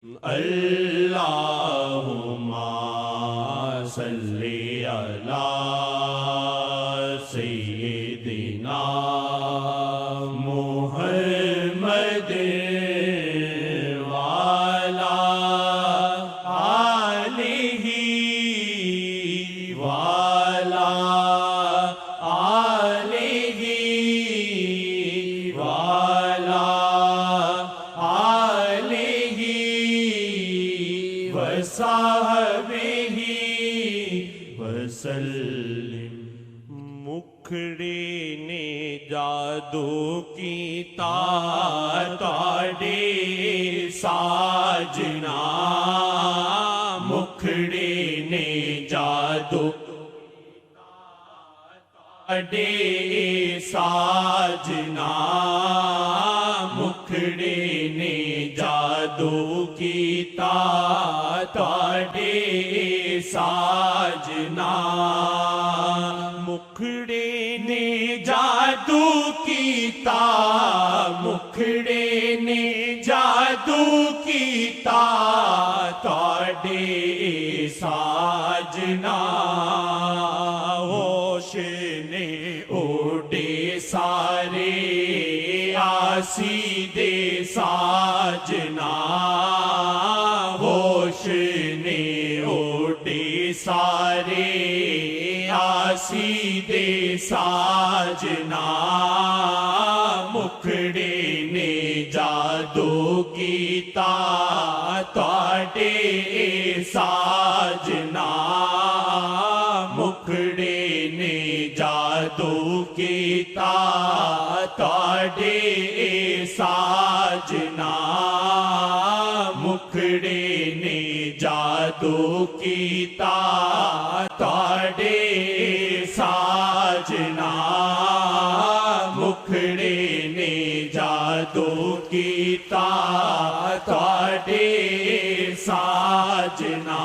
اللہم صلی علی سیدنا محمد وعلی آلہ وعلی آلہ وعلی آلہ وصحبہ وسلم۔ مکھڑے نے جادو کیتا تواڈے ساجنا، مکھڑے نے جادو تواڈے ساجنا، مکھڑے نے جادو کیتا تواڈے ساجنا، مکھڑے نے جادو کیتا، مکھڑے نے جادو کیتا تواڈے ساجنا، ہوش نے اوڈے سارے آسی دے ساجنا، ہوش نے اوڈے سارے آسی دے ساجنا، مکھڑے نے جادو کیتا تواڈے ساجنا، مکھڑے نے جادو کیتا تواڈے ساجنا، مکھڑے نے جادو کیتا تواڈے ساجنا، مکھڑے نے جادو کیتا تواڈے ساجنا،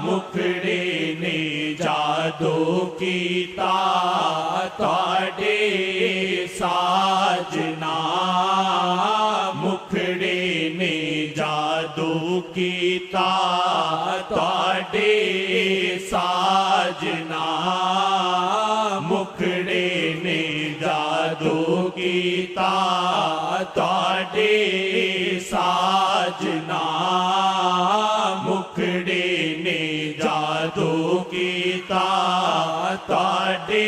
مکھڑے نے جادو کیتا تواڈے ساجنا، مکھڑے نے جادو کیتا تواڈے ساجنا، مکھڑے نے جادو کیتا تواڈے ساجنا، مکھڑے نے جادو کیتا تواڈے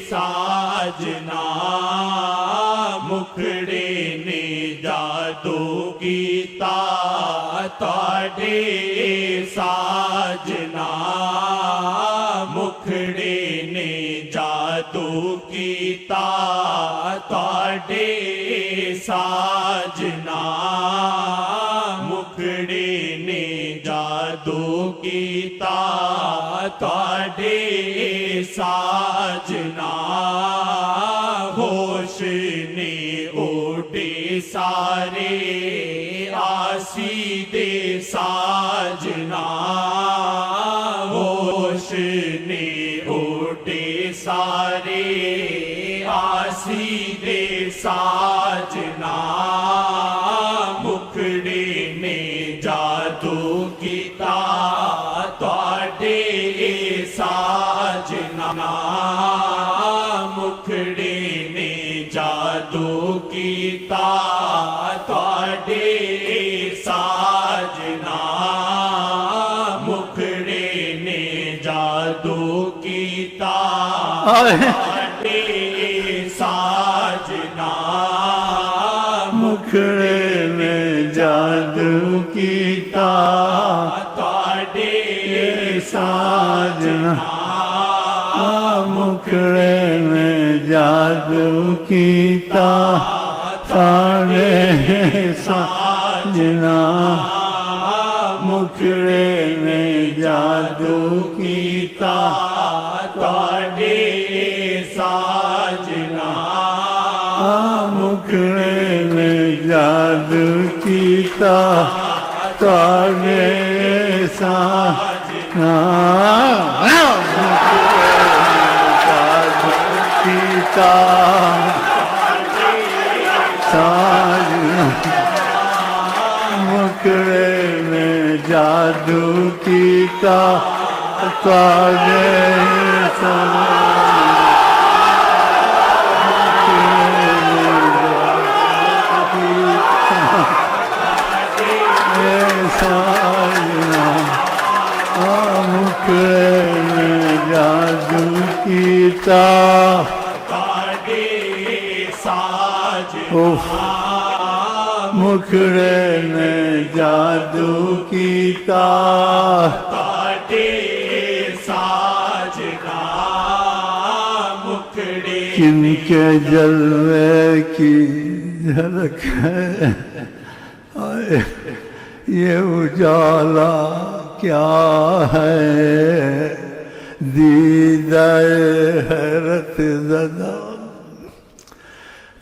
ساجنا، مکھڑے نے جادو کیتا تواڈے ساجنا، مکھڑے نے جادو کیتا تواڈے ساجنا، مکھڑے نے جادو کیتا تواڈے ساجنا، ہوش نے اوڈے سارے آسی دے ساجنا، ہوش نے اوڈے سارے آسی دے ساجنا، مکھڑے نے جادو کیتا تواڈے ساجنا، مکھڑے نے جادو کیتا تواڈے ساجنا، مکھڑے نے جادو کیتا تواڈے ساجنا، مکھڑے نے جادو کیتا تواڈے ساجنا، مکھڑے نے جادو کیتا تواڈے ساجنا، مکھڑے نے جادو کیتا تواڈے ساجنا، مکھڑے نے جادو کیتا تواڈے ساجنا، کیتا ساجنا، مکڑے نے جادو کیتا تواڈے ساجنا مکڑے نے جادو کیتا تواڈے ساجنا مکڑے نے جادو کیتا تواڈے ساجنا مکڑے کن کے جلوے کی جھلک ہے آئے یہ اجالا کیا ہے دیدہ حیرت زدہ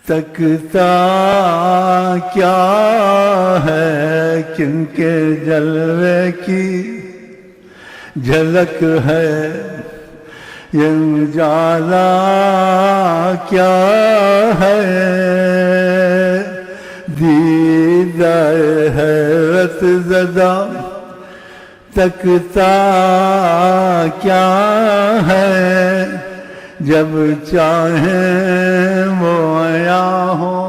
تکتا کیا ہے کن کے جلوے کی جھلک ہے یہ اجالا کیا ہے دیدہ حیرت زدہ تکتا کیا ہے جب چاہیں وہ آیا ہو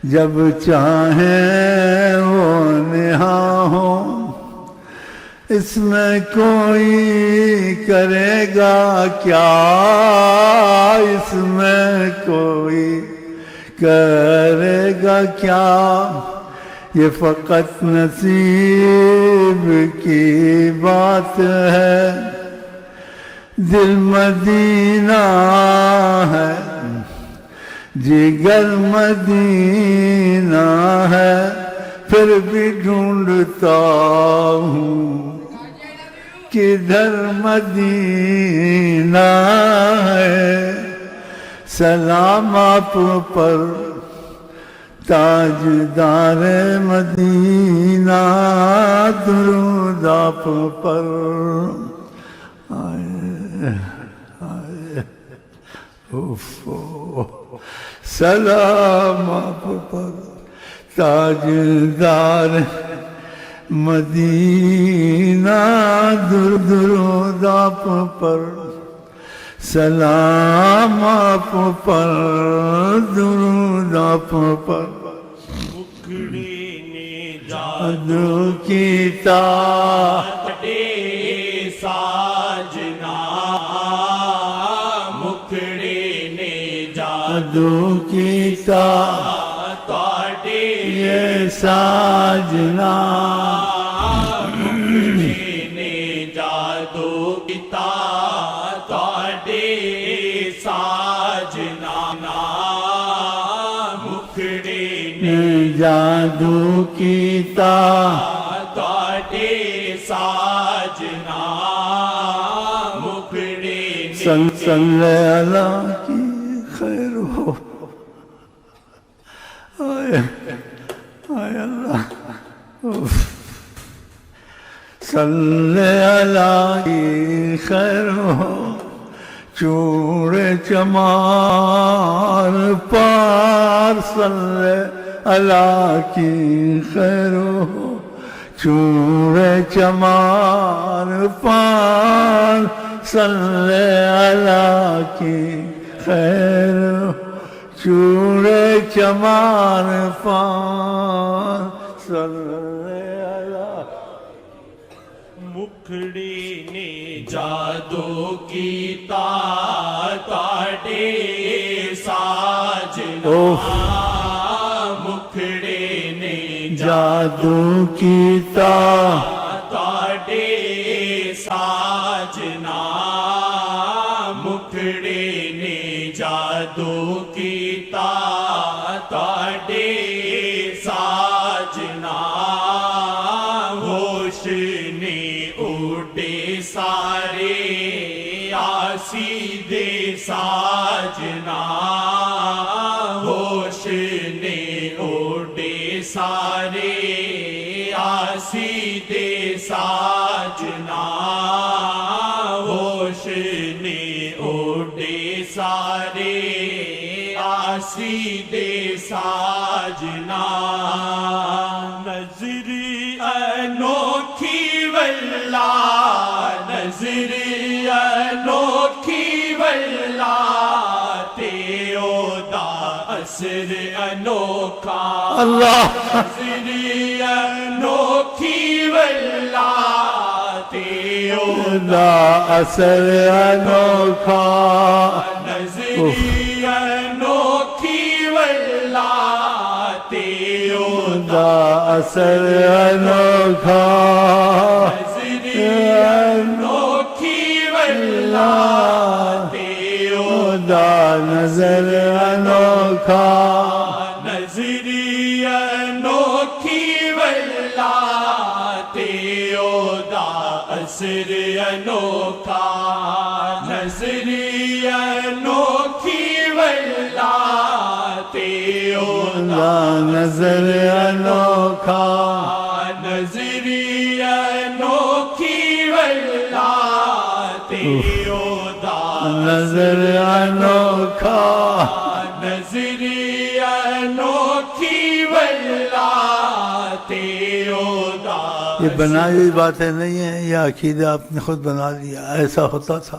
جب چاہیں وہ نہاں ہو اس میں کوئی کرے گا کیا اس میں کوئی کرے گا کیا یہ فقط نصیب کی بات ہے دل مدینہ ہے جگر مدینہ ہے پھر بھی ڈھونڈتا ہوں کدھر مدینہ ہے سلام آپ پر تاجدار مدینہ درود آپ پر آئے آئے سلام آپ پر تاجدار مدینہ درود آپ پر سلام آپ پر درود آپ پر مکڑے نے جادو کیتا تواڈے ساجنا مکڑے نے جادو کیتا تواڈے یہ ساجنا مکڑے نے جادو کیتا تواڈے ساجنا مکڑے نے جادو کیتا تواڈے ساجنا مکڑے نے صلی اللہ کی خیر ہو آئے آئے اللہ صلی اللہ کی خیر ہو چور چمار پار صلی اللہ کی خیر ہو چور چمار پار صلی اللہ کی خیر ہو چور چمار پار صلی اللہ مکڑے نے جادو کیتا تواڈے ساجنا مکڑے نے جادو کیتا تواڈے ساجنا مکڑے نے جادو کیتا تواڈے ساجنا ہوش نے اڈے سارے آسی دے ساجنا ہوش نے اڈے سارے آسی دے ساجنا ہوش نے اڈے سارے آسی دے ساجنا انوکھی واللہ نظر انوکھی واللہ تیو دا اثر انوکھا اللہ نظر انوکھی واللہ تیو دا اثر انوکھا نظر انوکھی واللہ تیو دا اثر انوکھا انوکھی واللہ تیو دا نظر انوکھا نظری انوکھی واللہ تیو دا اثر انوکھا نظری انوکھی واللہ تیو دا نظر انوکھا نظری انوکھی واللہ تیو دا نظر انوکھا نظری انوکھی واللہ تیو دا یہ بنائی ہوئی باتیں نہیں ہیں، یہ عقیدہ آپ نے خود بنا لیا، ایسا ہوتا تھا